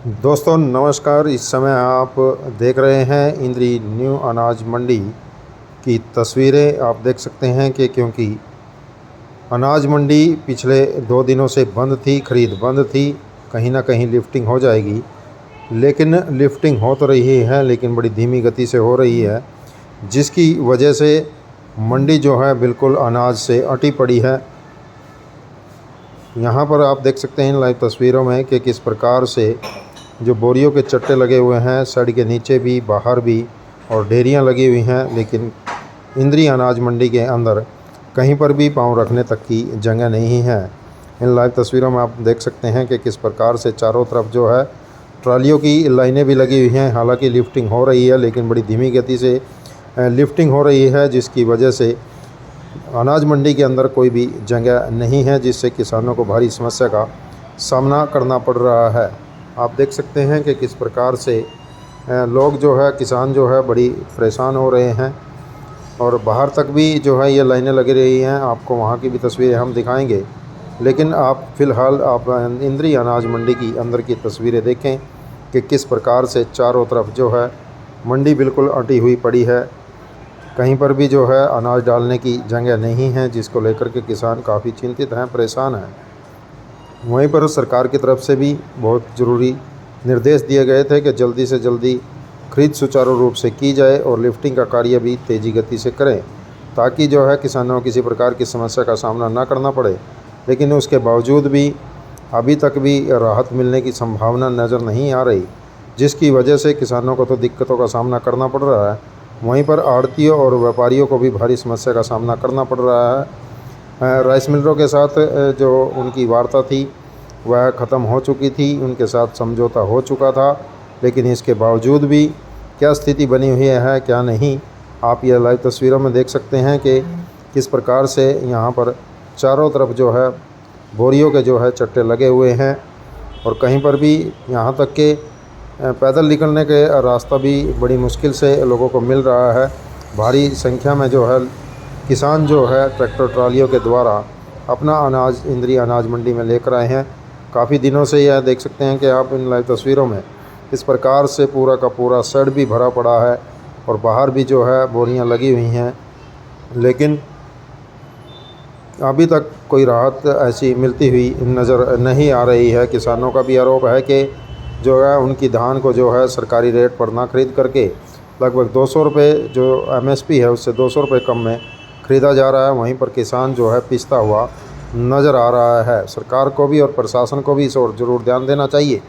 दोस्तों नमस्कार। इस समय आप देख रहे हैं इंद्री न्यू अनाज मंडी की तस्वीरें। आप देख सकते हैं कि क्योंकि अनाज मंडी पिछले 2 दिनों से बंद थी, खरीद बंद थी। कहीं ना कहीं लिफ्टिंग हो जाएगी, लेकिन लिफ्टिंग हो तो रही है लेकिन बड़ी धीमी गति से हो रही है, जिसकी वजह से मंडी जो है बिल्कुल अनाज से अटी पड़ी है। यहाँ पर आप देख सकते हैं लाइव तस्वीरों में कि किस प्रकार से जो बोरियों के चट्टे लगे हुए हैं, सड़ के नीचे भी बाहर भी, और ढेरियाँ लगी हुई हैं, लेकिन इंद्री अनाज मंडी के अंदर कहीं पर भी पाँव रखने तक की जगह नहीं है। इन लाइव तस्वीरों में आप देख सकते हैं कि किस प्रकार से चारों तरफ जो है ट्रालियों की लाइनें भी लगी हुई हैं। हालांकि लिफ्टिंग हो रही है लेकिन बड़ी धीमी गति से लिफ्टिंग हो रही है, जिसकी वजह से अनाज मंडी के अंदर कोई भी जगह नहीं है, जिससे किसानों को भारी समस्या का सामना करना पड़ रहा है। आप देख सकते हैं कि किस प्रकार से लोग जो है, किसान जो है बड़ी परेशान हो रहे हैं, और बाहर तक भी जो है ये लाइनें लगी रही हैं। आपको वहाँ की भी तस्वीरें हम दिखाएंगे, लेकिन आप फ़िलहाल आप इंद्री अनाज मंडी की अंदर की तस्वीरें देखें कि किस प्रकार से चारों तरफ जो है मंडी बिल्कुल अटी हुई पड़ी है। कहीं पर भी जो है अनाज डालने की जगह नहीं है, जिसको लेकर के किसान काफ़ी चिंतित हैं, परेशान हैं। वहीं पर सरकार की तरफ से भी बहुत ज़रूरी निर्देश दिए गए थे कि जल्दी से जल्दी खरीद सुचारू रूप से की जाए और लिफ्टिंग का कार्य भी तेज़ी गति से करें, ताकि जो है किसानों को किसी प्रकार की समस्या का सामना ना करना पड़े। लेकिन उसके बावजूद भी अभी तक भी राहत मिलने की संभावना नज़र नहीं आ रही, जिसकी वजह से किसानों को तो दिक्कतों का सामना करना पड़ रहा है। वहीं पर आड़तियों और व्यापारियों को भी भारी समस्या का सामना करना पड़ रहा है। राइस मिलरों के साथ जो उनकी वार्ता थी वह ख़त्म हो चुकी थी, उनके साथ समझौता हो चुका था, लेकिन इसके बावजूद भी क्या स्थिति बनी हुई है क्या नहीं, आप ये लाइव तस्वीरों में देख सकते हैं कि किस प्रकार से यहाँ पर चारों तरफ जो है बोरियों के जो है चट्टे लगे हुए हैं, और कहीं पर भी यहाँ तक कि पैदल निकलने के रास्ता भी बड़ी मुश्किल से लोगों को मिल रहा है। भारी संख्या में जो है किसान जो है ट्रैक्टर ट्रालियों के द्वारा अपना अनाज इंद्री अनाज मंडी में लेकर आए हैं। काफ़ी दिनों से यह देख सकते हैं कि आप इन लाइव तस्वीरों में इस प्रकार से पूरा का पूरा सड़ भी भरा पड़ा है, और बाहर भी जो है बोरियां लगी हुई हैं, लेकिन अभी तक कोई राहत ऐसी मिलती हुई नज़र नहीं आ रही है। किसानों का भी आरोप है कि जो है उनकी धान को जो है सरकारी रेट पर ना खरीद करके लगभग 200 रुपये जो MSP है उससे 200 रुपये कम में ख़रीदा जा रहा है। वहीं पर किसान जो है पिसता हुआ नज़र आ रहा है। सरकार को भी और प्रशासन को भी इस ओर ज़रूर ध्यान देना चाहिए।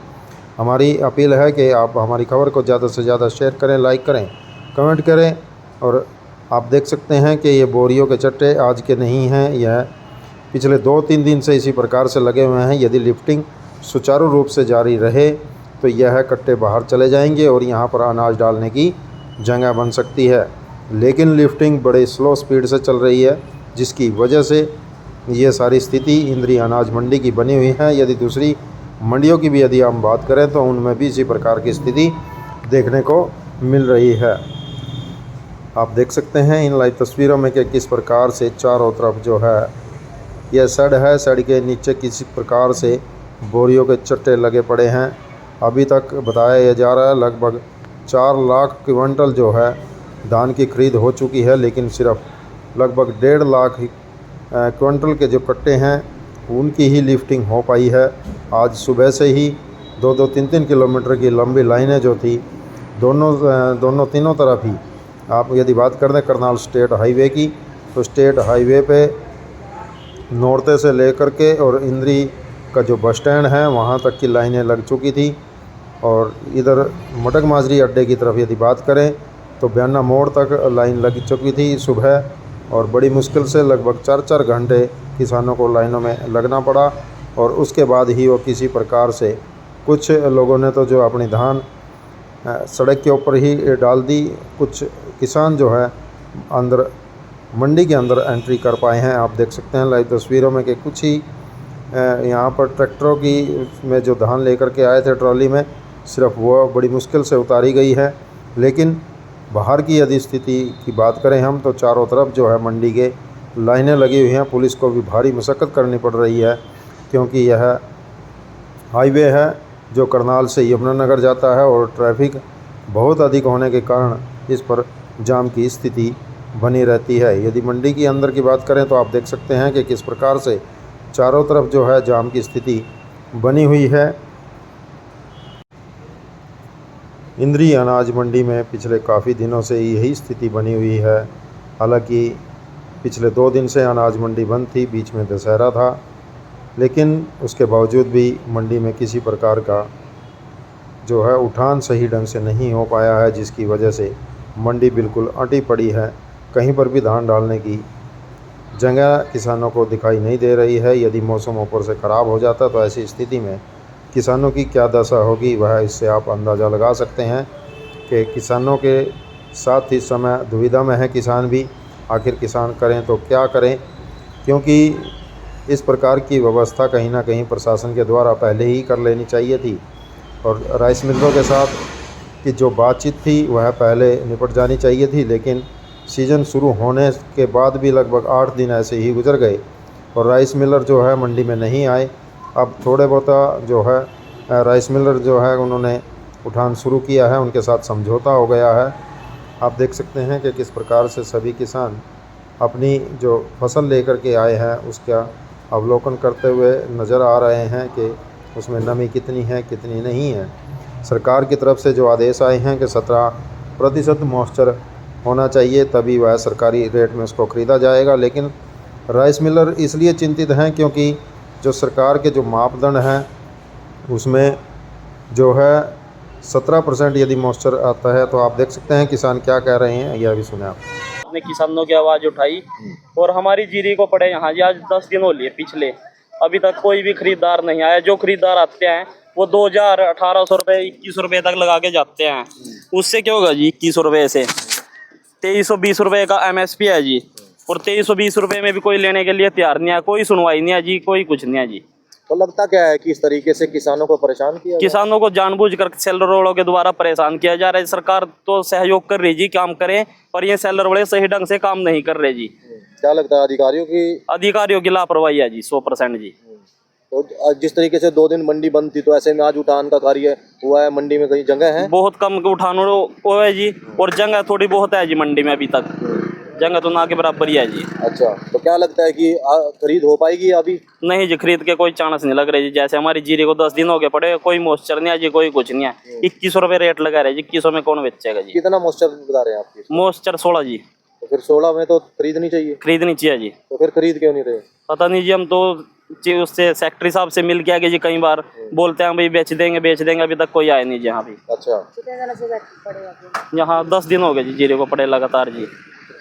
हमारी अपील है कि आप हमारी खबर को ज़्यादा से ज़्यादा शेयर करें, लाइक करें, कमेंट करें। और आप देख सकते हैं कि ये बोरियों के चट्टे आज के नहीं हैं, यह पिछले 2-3 दिन से इसी प्रकार से लगे हुए हैं। यदि लिफ्टिंग सुचारू रूप से जारी रहे तो यह कट्टे बाहर चले जाएंगे और यहाँ पर अनाज डालने की जगह बन सकती है, लेकिन लिफ्टिंग बड़े स्लो स्पीड से चल रही है, जिसकी वजह से ये सारी स्थिति इंद्री अनाज मंडी की बनी हुई है। यदि दूसरी मंडियों की भी यदि हम बात करें तो उनमें भी इसी प्रकार की स्थिति देखने को मिल रही है। आप देख सकते हैं इन लाइव तस्वीरों में कि किस प्रकार से चारों तरफ जो है यह सड़ है, सड़ के नीचे किसी प्रकार से बोरियों के चट्टे लगे पड़े हैं। अभी तक बताया जा रहा है लगभग 4 लाख क्विंटल जो है धान की खरीद हो चुकी है, लेकिन सिर्फ लगभग 1.5 लाख क्विंटल के जो कट्टे हैं उनकी ही लिफ्टिंग हो पाई है। आज सुबह से ही 2-2, 3-3 किलोमीटर की लंबी लाइनें जो थी तीनों तरफ ही, आप यदि बात करें करनाल स्टेट हाईवे की, तो स्टेट हाईवे पे नौरते से लेकर के और इंद्री का जो बस स्टैंड है वहाँ तक की लाइनें लग चुकी थी। और इधर मटक माजरी अड्डे की तरफ यदि बात करें तो बयाना मोड़ तक लाइन लग चुकी थी सुबह, और बड़ी मुश्किल से लगभग 4-4 घंटे किसानों को लाइनों में लगना पड़ा। और उसके बाद ही वो किसी प्रकार से, कुछ लोगों ने तो जो अपनी धान सड़क के ऊपर ही डाल दी, कुछ किसान जो है अंदर मंडी के अंदर एंट्री कर पाए हैं। आप देख सकते हैं लाइव तस्वीरों में कि कुछ ही यहाँ पर ट्रैक्टरों की में जो धान लेकर के आए थे ट्रॉली में, सिर्फ वो बड़ी मुश्किल से उतारी गई है। लेकिन बाहर की यदि स्थिति की बात करें हम, तो चारों तरफ जो है मंडी के लाइनें लगी हुई हैं। पुलिस को भी भारी मशक्क़त करनी पड़ रही है, क्योंकि यह हाईवे है जो करनाल से यमुनानगर जाता है, और ट्रैफिक बहुत अधिक होने के कारण इस पर जाम की स्थिति बनी रहती है। यदि मंडी के अंदर की बात करें तो आप देख सकते हैं कि किस प्रकार से चारों तरफ जो है जाम की स्थिति बनी हुई है। इंद्री अनाज मंडी में पिछले काफ़ी दिनों से यही स्थिति बनी हुई है। हालांकि पिछले 2 दिन से अनाज मंडी बंद थी, बीच में दशहरा था, लेकिन उसके बावजूद भी मंडी में किसी प्रकार का जो है उठान सही ढंग से नहीं हो पाया है, जिसकी वजह से मंडी बिल्कुल अटी पड़ी है। कहीं पर भी धान डालने की जगह किसानों को दिखाई नहीं दे रही है। यदि मौसम ऊपर से ख़राब हो जाता तो ऐसी स्थिति में किसानों की क्या दशा होगी, वह इससे आप अंदाज़ा लगा सकते हैं कि किसानों के साथ इस समय दुविधा में है किसान भी। आखिर किसान करें तो क्या करें, क्योंकि इस प्रकार की व्यवस्था कहीं ना कहीं प्रशासन के द्वारा पहले ही कर लेनी चाहिए थी, और राइस मिलों के साथ की जो बातचीत थी वह पहले निपट जानी चाहिए थी। लेकिन सीज़न शुरू होने के बाद भी लगभग 8 दिन ऐसे ही गुजर गए और राइस मिलर जो है मंडी में नहीं आए। अब थोड़े बहुत जो है राइस मिलर जो है उन्होंने उठान शुरू किया है, उनके साथ समझौता हो गया है। आप देख सकते हैं कि किस प्रकार से सभी किसान अपनी जो फसल लेकर के आए हैं उसका अवलोकन करते हुए नज़र आ रहे हैं कि उसमें नमी कितनी है कितनी नहीं है। सरकार की तरफ से जो आदेश आए हैं कि 17% मॉइस्चर होना चाहिए, तभी वह सरकारी रेट में उसको ख़रीदा जाएगा। लेकिन राइस मिलर इसलिए चिंतित हैं क्योंकि जो सरकार के जो मापदंड हैं उसमें जो है 17% यदि मॉइस्चर आता है, तो आप देख सकते हैं किसान क्या कह रहे हैं, यह भी सुने आप। अपने किसानों की आवाज़ उठाई और हमारी जीरी को पड़े यहाँ जी आज 10 दिन हो लिए पिछले, अभी तक कोई भी खरीदार नहीं आया। जो खरीदार आते हैं वो 2000, 1800 रुपये, 2100 रुपये तक लगा के जाते हैं। उससे क्या होगा जी? 2100 रुपये से 2320 रुपये का MSP है जी, और 2320 रुपये में भी कोई लेने के लिए तैयार नहीं है, कोई सुनवाई नहीं है जी, कोई कुछ नहीं है जी। तो लगता क्या है कि इस तरीके से किसानों को परेशान किया किसानों को जानबूझकर सेलरों के द्वारा परेशान किया जा रहा है। सरकार तो सहयोग कर रही जी, काम करें, पर ये सेलर बड़े सही ढंग से काम नहीं कर रहे जी। क्या लगता है अधिकारियों की लापरवाही है जी, 100% जी। तो जिस तरीके से 2 दिन मंडी बंद थी, तो ऐसे में आज उठान का कार्य हुआ है मंडी में, कहीं जगह है? बहुत कम उठान वो है जी, और जगह थोड़ी बहुत है जी मंडी में, अभी तक जगह तो ना के बराबर ही है जी। अच्छा, तो क्या लगता है कि खरीद हो पाएगी अभी? नहीं जी, खरीद के कोई चांस नहीं लग रहा जी। जैसे हमारी जीरे को 10 दिन हो गए पड़े, कोई मॉइस्चर नहीं है जी, कोई कुछ नहीं है। 2100 रुपये रेट लगा रहे जी, 2100 में कौन बेचेगा जी? कितना मॉइस्चर बता रहे हैं आपकी? मॉइस्चर 16 जी। तो फिर 16 में तो खरीदनी चाहिए। खरीदनी चाहिए जी। तो फिर खरीद क्यों नहीं रहे? पता नहीं जी, हम तो जी उससे सेक्रेटरी साहब से मिल के आगे जी, कई बार बोलते हैं भाई बेच देंगे, अभी तक कोई आया नहीं जी यहाँ भी। अच्छा, यहाँ 10 दिन हो गए जी जीरे को पड़े लगातार जी।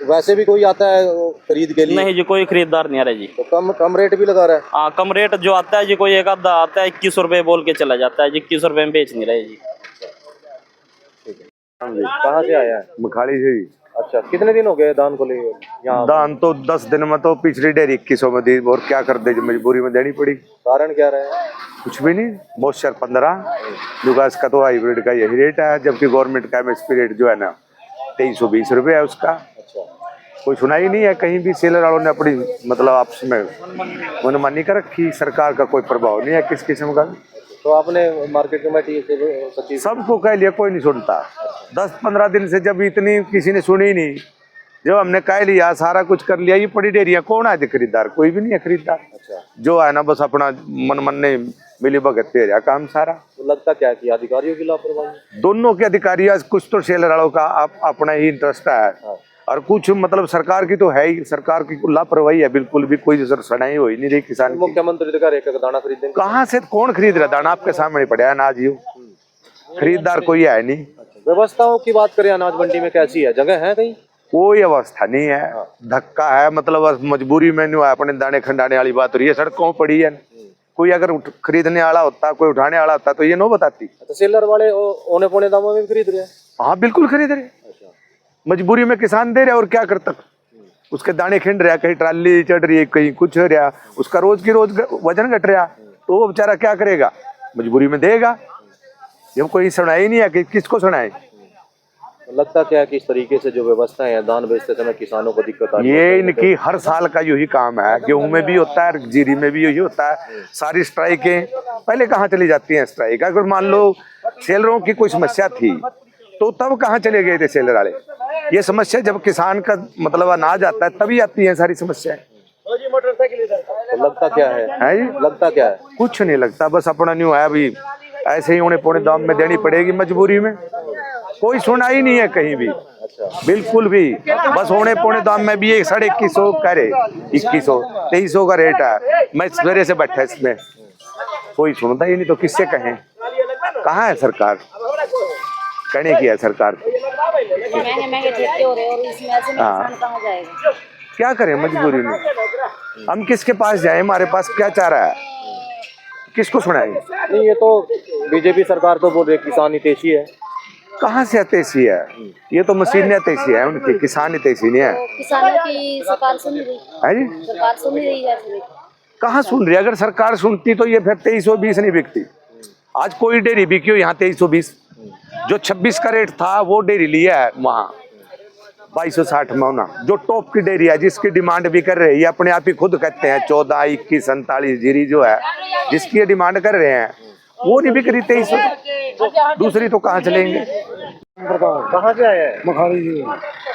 वैसे भी कोई आता है खरीद के लिए? नहीं जी, कोई खरीदार नहीं आ रहा जी। तो कम रेट भी लगा रहा है? हाँ, कम रेट जो आता है जी, कोई एक आधा आता है 2100 रुपये बोल के चला जाता है जी, 2100 रुपये में बेच नहीं रहे जी। कहाँ से आया है? मखाड़ी से ही। अच्छा, कितने दिन हो गए दान को ले यहाँ? दान तो 10 दिन में तो पिछली डेरी 2100 में दी, और क्या कर दे, मजबूरी में देनी पड़ी। कारण क्या रहे? कुछ भी नहीं, मॉइस्चर 15, जुगास का तो हाइब्रिड का यही रेट है, जबकि गवर्नमेंट का MSP रेट जो है ना 2320 रुपये है उसका। अच्छा, कोई सुनाई नहीं है कहीं भी। सेलर वालों ने अपनी मतलब आपस में मनमानी कर रखी, सरकार का कोई प्रभाव नहीं है किस किस्म का। तो आपने मार्केट कमेटी से सबको कह लिया, कोई नहीं सुनता। 10-15 दिन से जब इतनी किसी ने सुनी ही नहीं, जब हमने कह लिया सारा कुछ कर लिया, ये पड़ी डेरिया, कौन है खरीदार? कोई भी नहीं है खरीदार। अच्छा, जो है ना बस अपना मन ने मिली भगत पे रहा काम सारा। तो लगता क्या कि अधिकारियों की लापरवाही? दोनों के अधिकारी, कुछ तो सेलर वालों का अपना ही इंटरेस्ट है, और कुछ मतलब सरकार की तो है ही, सरकार की लापरवाही है बिल्कुल भी। कोई सुनाई हो ही नहीं रही किसान की। मुख्यमंत्री का एक दाना खरीदने कहाँ से कौन खरीद रहा दाना? आपके सामने पड़ा है अनाज, यू खरीदार कोई है नहीं। व्यवस्थाओं की बात करें अनाज मंडी में कैसी है? जगह है कहीं? कोई अवस्था नहीं है, धक्का है, मतलब मजबूरी में नहीं है, अपने दाने खंडाने वाली बात हो रही है। सड़कों पड़ी है, कोई अगर खरीदने वाला होता, कोई उठाने वाला होता तो ये नो बताती। तो सेलर वाले औने पौने दामों में खरीद रहे हैं? हाँ बिल्कुल खरीद रहे। मजबूरी में किसान दे रहे, और क्या करता? उसके दाने खिंड रहा, कहीं ट्राली चढ़ रही है, कहीं कुछ हो रहा, उसका रोज की रोज वजन घट रहा, तो वो बेचारा क्या करेगा? मजबूरी में देगा। जब कोई सुनाई नहीं है कि किसको सुनाए? लगता क्या है कि इस तरीके से जो व्यवस्था है धान बेचते समय किसानों को दिक्कत आ रही है? ये इनकी हर साल का यही काम है, गेहूं में भी होता है, जीरी में भी यही होता है। सारी स्ट्राइकें पहले कहाँ चली जाती हैं स्ट्राइक? अगर मान लो सेलरों की कोई समस्या थी तो तब कहाँ चले गए थे सेलर वाले? ये समस्या जब किसान का मतलब अनाज आता है तभी आती है सारी समस्याएं। तो लगता क्या है जी? लगता क्या है? कुछ नहीं लगता, बस अपना न्यू है अभी, ऐसे ही उन्हें पौने दाम में देनी पड़ेगी मजबूरी में। कोई सुनाई नहीं है कहीं भी, बिल्कुल भी। बस होने पौने दाम में भी ये 2150 कह रहे, 2100 2300 का रेट है। मैं सवेरे से बैठा इसमें, कोई सुनता ही नहीं, तो किससे कहें? कहाँ है सरकार? कहने की है सरकार? महंगे महंगे ठेके हो रहे हैं और इसमें ऐसे में किसान कहाँ जाएगा? क्या करें मजबूरी में? हम किसके पास जाएं? हमारे पास क्या चारा है? किसको सुनाएं? नहीं, ये तो बीजेपी सरकार तो बोल रही है किसान हितैषी है। कहाँ से हितैषी है? ये तो मशीन हितैषी है उनकी, किसान हितैषी नहीं है। तो किसानों की सरकार सुन नहीं रही है जी? सरकार सुन नहीं रही है फिर। कहाँ सुन रही? अगर सरकार सुनती तो ये फिर 2320 नहीं बिकती। आज कोई डेयरी बिकी हो यहाँ 2320, जो 26 का रेट था वो डेयरी लिया है वहाँ 2260 में होना। जो टॉप की डेयरी है जिसकी डिमांड भी कर रही है, अपने आप ही खुद कहते हैं 14, 21, 47 जीरी जो है जिसकी ये डिमांड कर रहे हैं वो नहीं बिक रही 2300। दूसरी तो कहाँ चलेंगे? कहाँ से आए हैं? मखाड़ी जी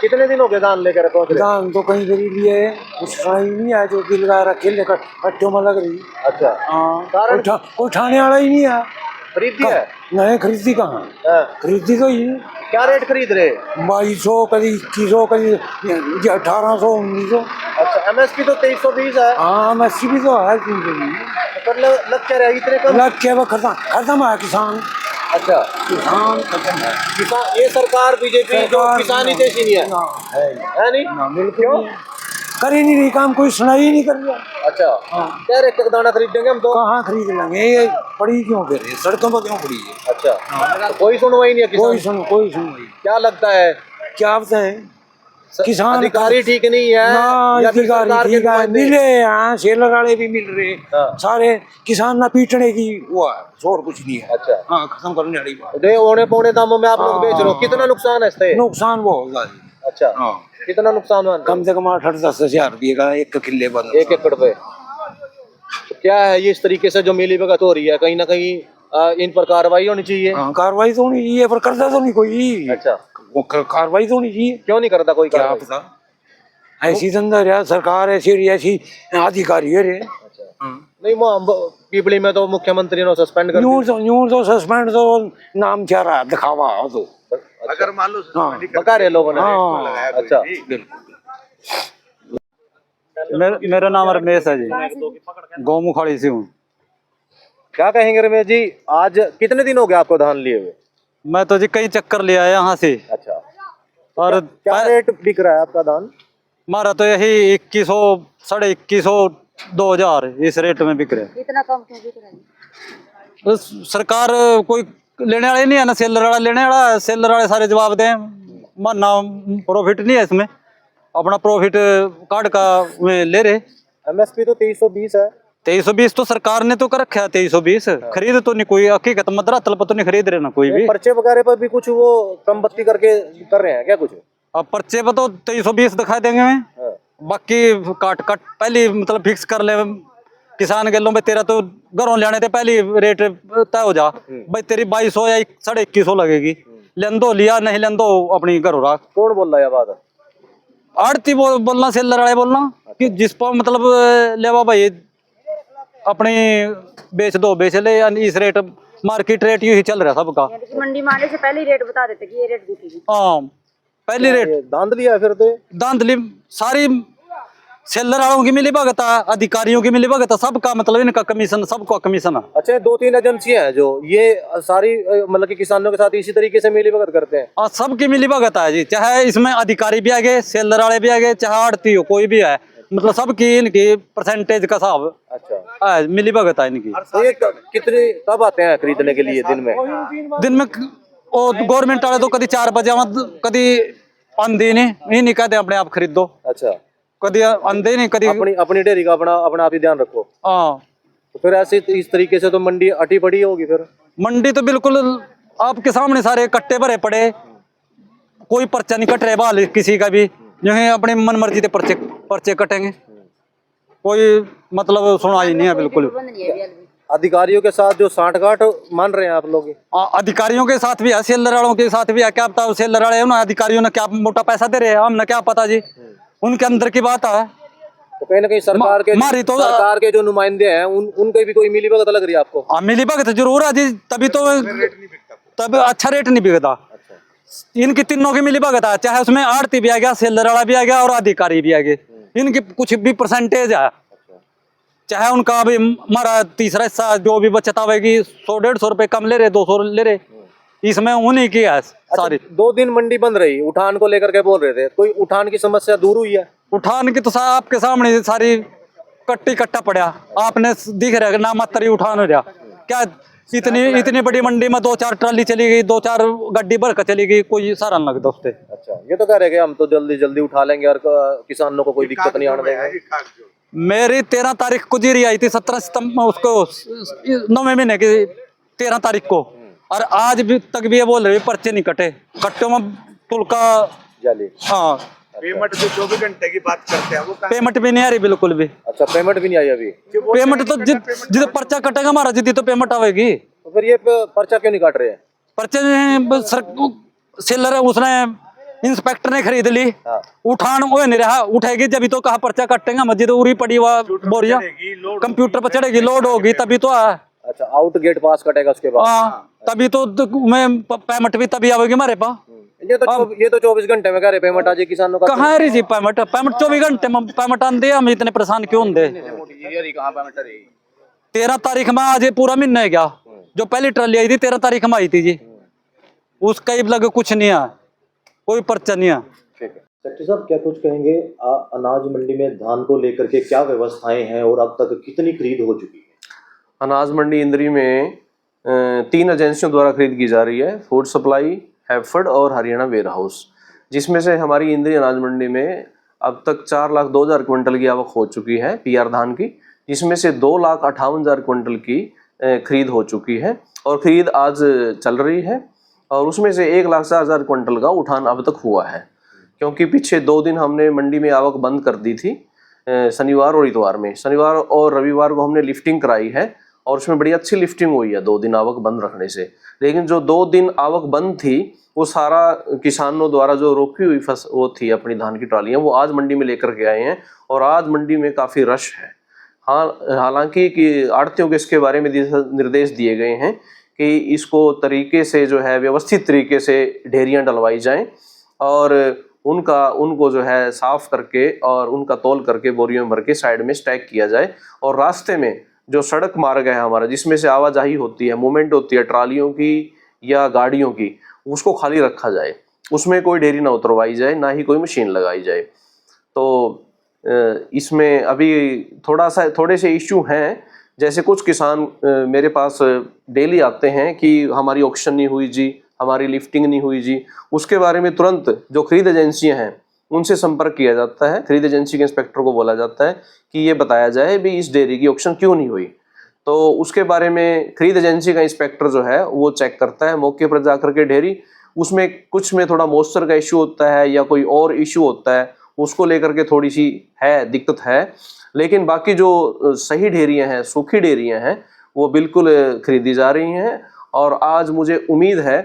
कितने दिन हो गए धान लेकर पहुंच रहे? दान तो कहीं करी लिए कुछ सही नहीं है, जो दिल लगा रखे लेकर कट्टों में लग रही। अच्छा, हाँ कारण? कोई ठाने वाला ही नहीं है। खरीदी है? नहीं खरीदी कहाँ, हाँ। खरीदी तो ही क्या रेट खरीद रहे? 2200 कभी 2100 कभी 1800 1900। अच्छा, एमएसपी तो 2320 है। हाँ मस्सी भी तो है जिंदगी पर लग क्या रहा है इतने कम? लग के वो खत्म है किसान। अच्छा, किसान खत्म है। किसान, ये सरकार बीजेपी जो किसान हितैषी नहीं है, है नहीं? बिल्कुल कर ही नहीं रही काम, कोई सुनाई ही नहीं कर रहा। अच्छा, क्या रेट का दाना खरीदेंगे हम तो? कहाँ खरीद लेंगे? ये पड़ी क्यों फिर सड़कों पर क्यों पड़ी है? अच्छा, तो कोई सुनवाई नहीं है किसान? कोई सुनवाई। क्या लगता है? क्या बताएं? किसान अधिकारी ठीक नहीं है या फिर सरकार के नुमाइंदे? मिले यहाँ सेलर वाले भी मिल रहे। हाँ। सारे किसान ना पीटने की वो है, और कुछ नहीं है। अच्छा, हाँ खत्म करने वाली बात। दे ओने पौने दामों में आप लोग बेच रहे हो, कितना नुकसान है इससे? नुकसान वो होगा जी। अच्छा, हाँ कितना नुकसान हुआ? कम से कम 8-10 हजार रुपये का एक किले पर। 1 एकड़ पे। तो क्या है ये इस तरीके से जो मिली भगत हो रही है, कहीं ना कहीं इन पर कार्रवाई होनी चाहिए। हाँ कार्रवाई तो होनी चाहिए पर करता तो नहीं कोई। अच्छा, वो कार्रवाई तो होनी चाहिए। क्यों नहीं करता कोई क्या कार्रवाई? पता ऐसी धंधा रहा, सरकार ऐसी अधिकारी है रे। नहीं, पीपली में तो मुख्यमंत्री ने सस्पेंड कर दिया। न्यूज तो सस्पेंड तो नाम क्या रहा दिखावा तो। अगर मान लो हाँ बका रहे लोगों ने। हाँ अच्छा, मेरा नाम रमेश है जी, गौमुखाड़ी से हूँ। क्या कहेंगे रमेश जी, आज कितने दिन हो गए आपको धान लिए हुए? मैं तो जी कई चक्कर लिया है यहाँ से। अच्छा, और क्या रेट बिक रहा है आपका धान? हमारा तो यही 2100, 2150, 2000 इस रेट में बिक रहे हैं। इतना कम क्यों बिक रहा है? बस सरकार कोई लेने वाले नहीं है ना, सेलर वाला लेने वाला है। सेलर वाले सारे जवाब दें, मानना प्रॉफिट नहीं है इसमें, अपना प्रॉफिट कार्ड का में ले रहे। एमएसपी तो 2320 है। 2320 तो सरकार ने तो कर रखा है। 2320 खरीद तो नहीं कोई, हकीकत मदरा तल पर तो नहीं खरीद रहे ना कोई भी। पर्चे वगैरह पर भी कुछ वो कम बत्ती करके कर रहे हैं क्या कुछ? अब पर्चे पर तो 2320 दिखा देंगे मैं, हाँ। बाकी काट पहले मतलब फिक्स कर ले किसान गलों में, तेरा तो घरों लेने थे पहली रेट तय हो जा भाई, तेरी 2200 या 2150 लगेगी। लेन दो लिया, नहीं लेन दो अपनी घरों रख। कौन बोल रहा है बात? आड़ती बोलना, सेलर वाले बोलना कि जिस पर मतलब लेवा भाई अपनी बेच दो बेच ले, इस रेट मार्केट रेट यू ही चल रहा सबका। यानी कि मंडी में आने से पहले ही रेट बता देते कि ये रेट बिकेगी। हाँ पहली रेट धांधली है फिर तो। धांधली सारी सेलर वालों की मिली भगत है, अधिकारियों की मिली भगत है, सबका मतलब इनका कमीशन, सबका कमीशन है। अच्छा, 2-3 एजेंसियां हैं जो ये सारी मतलब कि किसानों के साथ इसी तरीके से मिली भगत करते हैं। और सबकी मिली भगत है जी, चाहे इसमें अधिकारी भी आ गए, सेलर वाले भी आ गए, चाहे आड़ती हो कोई भी है, मतलब सबकी इनकी परसेंटेज का हिसाब अच्छा, मिली भगत है इनकी। तो ये कितने कब आते हैं खरीदने के लिए दिन में? दिन में गवर्नमेंट वाले तो कभी 4 बजे कभी आंधी नहीं कहते अपने आप खरीद दो। अच्छा, कभी आंधे नहीं, कभी अपनी डेयरी का अपना आप ही ध्यान रखो। हाँ। तो फिर ऐसे इस तरीके से तो मंडी अटी पड़ी होगी फिर। मंडी तो बिल्कुल आपके सामने सारे कट्टे भरे पड़े, कोई पर्चा नहीं कट रहे बाल किसी का भी, जो है अपने मन मर्जी के पर्चे कटेंगे, कोई मतलब सुनाई नहीं है बिल्कुल। बंद नहीं है अभी भी। अधिकारियों के साथ जो सांठगांठ मान रहे हैं आप लोग? अधिकारियों के साथ भी है, सेलर वालों के साथ भी है, क्या पता सेलर वाले ना अधिकारियों ने क्या मोटा पैसा दे रहे हैं, हमने क्या पता जी, उनके अंदर की बात है। तो कहीं ना कहीं सरकार के जो नुमाइंदे हैं उनके भी कोई मिली भगत लग रही है आपको? मिली भगत जरूर है जी, तभी तो तब अच्छा रेट नहीं बिकता। इनकी तीनों की मिली भगत है, चाहे उसमें आड़ती भी आ गया, सेलर वाला भी आ गया और अधिकारी भी आ गए, इनकी कुछ भी परसेंटेज है, चाहे उनका भी हमारा तीसरा हिस्सा जो भी बचत आवेगी 100-150 रुपए कम ले रहे, 200 ले रहे, इसमें उन्हीं की है सारी। 2 दिन मंडी बंद रही, उठान को लेकर के बोल रहे थे, कोई उठान की समस्या दूर हुई है? उठान की तो आपके सामने सारी कट्टा पड़ा, आपने दिख रहा है ना, मात्र उठान हो रहा क्या, इतनी बड़ी मंडी में 2-4 ट्राली चली गई, 2-4 गड्डी भर कर चली गई, कोई सारा नहीं लगता उससे। अच्छा, ये तो कह रहे हैं कि हम तो जल्दी उठा लेंगे और किसानों को कोई दिक्कत नहीं आने देंगे। मेरी 13 तारीख को जीरी आई थी, 17 सितंबर उसको 9वें महीने की 13 तारीख को, और आज भी तक भी ये बोल रहे पर्चे नहीं कटे, कट्टों में तुलका जाली। हाँ, पेमेंट जो 24 घंटे की बात करते हैं वो पेमेंट भी नहीं आ रही बिल्कुल भी। अच्छा, पेमेंट भी नहीं आई अभी? पेमेंट तो जिद पर्चा कटेगा हमारा जिद्दी तो पेमेंट आवेगी। तो फिर ये पर्चा क्यों नहीं काट रहे हैं? पर्चे सेलर है, उसने इंस्पेक्टर ने खरीद ली, उठान वो नहीं रहा, उठेगी जब तो कहा पर्चा कटेगा, मस्जिद उरी पड़ी हुआ बोरिया कंप्यूटर पर चढ़ेगी, लोड होगी तभी तो है। अच्छा, आउट गेट पास कटेगा उसके बाद? हाँ, तभी तो मैं पेमेंट भी तभी आवेगी हमारे पास। ये तो 24 घंटे में कह रहे पेमेंट आ जाए किसानों का। कहाँ है जी पेमेंट 24 घंटे में पेमेंट आंदे, हम इतने परेशान क्यों होंगे? 13 तारीख में आज पूरा महीना है गया, जो पहली ट्राली आई थी 13 तारीख में आई थी जी, उसका ही लगे कुछ नहीं है, कोई पर्चा नहीं है। ठीक है सेक्रेटरी साहब, क्या कुछ कहेंगे अनाज मंडी में धान को लेकर के क्या व्यवस्थाएं हैं और अब तक कितनी खरीद हो चुकी है? अनाज मंडी इंद्री में 3 एजेंसियों द्वारा खरीद की जा रही है, फूड सप्लाई, हैफर्ड और हरियाणा वेयर हाउस, जिसमें से हमारी इंद्री अनाज मंडी में अब तक 4,02,000 क्विंटल की आवक हो चुकी है पीआर धान की, जिसमें से 2,58,000 क्विंटल की खरीद हो चुकी है और खरीद आज चल रही है, और उसमें से 1,04,000 क्विंटल का उठान अब तक हुआ है, क्योंकि पीछे 2 दिन हमने मंडी में आवक बंद कर दी थी, शनिवार और इतवार में। शनिवार और रविवार को हमने लिफ्टिंग कराई है और उसमें बड़ी अच्छी लिफ्टिंग हुई है 2 दिन आवक बंद रखने से। लेकिन जो 2 दिन आवक बंद थी वो सारा किसानों द्वारा जो रोकी हुई वो थी अपनी धान की ट्रालियां, वो आज मंडी में लेकर के आए हैं और आज मंडी में काफ़ी रश है। हाँ, हालांकि कि आड़तियों को इसके बारे में निर्देश दिए गए हैं कि इसको तरीके से जो है व्यवस्थित तरीके से ढेरियां डलवाई जाएं और उनको जो है साफ करके और उनका तौल करके बोरियों में भर के साइड में स्टैक किया जाए, और रास्ते में जो सड़क मार्ग है हमारा जिसमें से आवाजाही होती है, मूवमेंट होती है ट्रालियों की या गाड़ियों की, उसको खाली रखा जाए, उसमें कोई ढेरी ना उतरवाई जाए, ना ही कोई मशीन लगाई जाए। तो इसमें अभी थोड़े से इश्यू हैं, जैसे कुछ किसान मेरे पास डेली आते हैं कि हमारी ऑक्शन नहीं हुई जी, हमारी लिफ्टिंग नहीं हुई जी। उसके बारे में तुरंत जो खरीद एजेंसियां हैं उनसे संपर्क किया जाता है, खरीद एजेंसी के इंस्पेक्टर को बोला जाता है कि ये बताया जाए भी इस डेयरी की ऑक्शन क्यों नहीं हुई। तो उसके बारे में खरीद एजेंसी का इंस्पेक्टर जो है वो चेक करता है मौके पर जाकर के डेयरी, उसमें कुछ में थोड़ा मॉइस्चर का इशू होता है या कोई और इशू होता है, उसको लेकर के थोड़ी सी दिक्कत है, लेकिन बाकी जो सही डेयरियां हैं, सूखी डेयरियां हैं, वो बिल्कुल खरीदी जा रही हैं। और आज मुझे उम्मीद है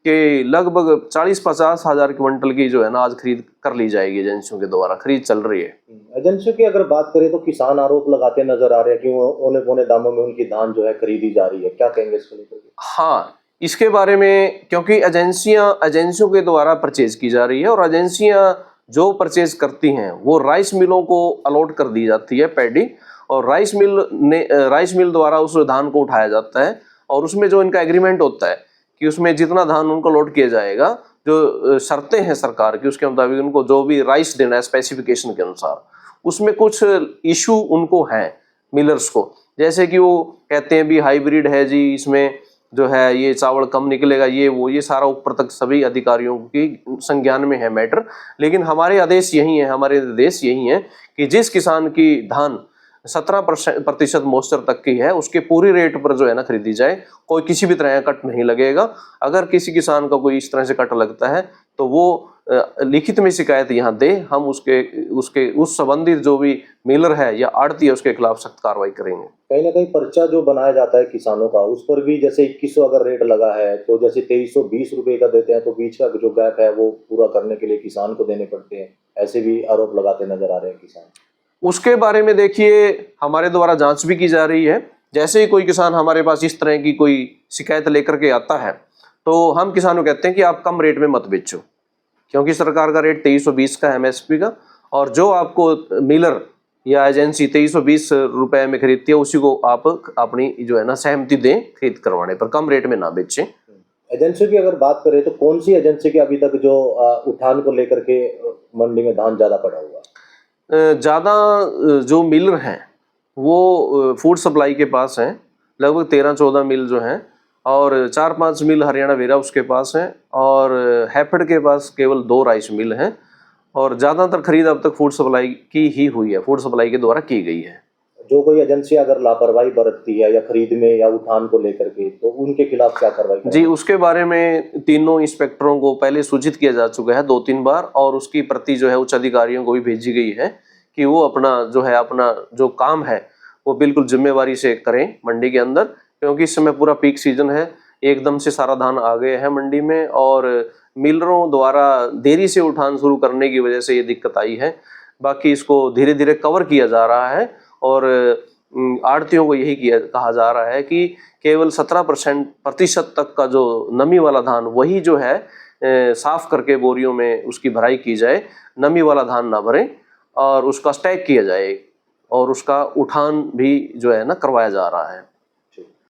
कि लगभग 40-50 हज़ार क्विंटल की जो है ना आज खरीद कर ली जाएगी, एजेंसियों के द्वारा खरीद चल रही है। एजेंसियों की अगर बात करें तो किसान आरोप लगाते नजर आ रहे हैं कि औने पौने दामों में उनकी धान जो है खरीदी जा रही है, क्या कहेंगे इसको लेकर? हाँ, इसके बारे में क्योंकि एजेंसियों के द्वारा परचेज की जा रही है और एजेंसियां जो परचेज करती हैं वो राइस मिलों को अलॉट कर दी जाती है पैडी, और राइस मिल द्वारा उस धान को उठाया जाता है और उसमें जो इनका एग्रीमेंट होता है कि उसमें जितना धान उनको लोड किया जाएगा, जो शर्तें हैं सरकार की उसके मुताबिक उनको जो भी राइस देना है स्पेसिफिकेशन के अनुसार, उसमें कुछ इशू उनको हैं मिलर्स को, जैसे कि वो कहते हैं भी हाइब्रिड है जी, इसमें जो है ये चावल कम निकलेगा, ये सारा ऊपर तक सभी अधिकारियों की संज्ञान में है मैटर। लेकिन हमारे आदेश यही है, हमारे निर्देश यही है कि जिस किसान की धान 17% मॉइस्चर तक की है उसके पूरी रेट पर जो है ना खरीदी जाए, कोई किसी भी तरह का कट नहीं लगेगा। अगर किसी किसान का कोई इस तरह से कट लगता है तो वो लिखित में शिकायत यहाँ दे, हम उस संबंधित जो भी मिलर है या आड़ती है उसके खिलाफ सख्त कार्रवाई करेंगे। कहीं ना कहीं पर्चा जो बनाया जाता है किसानों का, उस पर भी जैसे 2100 अगर रेट लगा है तो जैसे 2320 रुपए का देते हैं, तो बीच का जो गैप है वो पूरा करने के लिए किसान को देने पड़ते हैं, ऐसे भी आरोप लगाते नजर आ रहे हैं किसान। उसके बारे में देखिए हमारे द्वारा जांच भी की जा रही है। जैसे ही कोई किसान हमारे पास इस तरह की कोई शिकायत लेकर के आता है तो हम किसानों को कहते हैं कि आप कम रेट में मत बेचो, क्योंकि सरकार का रेट 2320 का MSP का, और जो आपको मिलर या एजेंसी 2320 रुपए में खरीदती है उसी को आप अपनी जो है ना सहमति दें खरीद करवाने पर, कम रेट में ना बेचें। एजेंसी की अगर बात करें तो कौन सी एजेंसी की अभी तक जो उठान को लेकर के मंडी में धान ज्यादा पड़ा हुआ है? ज़्यादा जो मिलर हैं वो फूड सप्लाई के पास हैं, लगभग 13-14 मिल जो हैं, और 4-5 मिल हरियाणा वेरा उसके पास हैं, और हैफेड के पास केवल 2 राइस मिल हैं, और ज़्यादातर खरीद अब तक फूड सप्लाई की ही हुई है, फूड सप्लाई के द्वारा की गई है। जो कोई एजेंसी अगर लापरवाही बरतती है या खरीद में या उठान को लेकर के, तो उनके खिलाफ क्या कार्रवाई करेंगे? जी, उसके बारे में तीनों इंस्पेक्टरों को पहले सूचित किया जा चुका है 2-3 बार, और उसकी प्रति जो है उच्च अधिकारियों को भी भेजी गई है कि वो अपना जो काम है वो बिल्कुल जिम्मेवारी से करें मंडी के अंदर, क्योंकि इस समय पूरा पीक सीजन है, एकदम से सारा धान आ गए हैं मंडी में, और मिलरों द्वारा देरी से उठान शुरू करने की वजह से ये दिक्कत आई है। बाकी इसको धीरे धीरे कवर किया जा रहा है, और आड़तियों को यही कहा जा रहा है कि केवल 17% तक का जो नमी वाला धान वही जो है साफ करके बोरियों में उसकी भराई की जाए, नमी वाला धान ना भरें, और उसका स्टैक किया जाए, और उसका उठान भी जो है ना करवाया जा रहा है।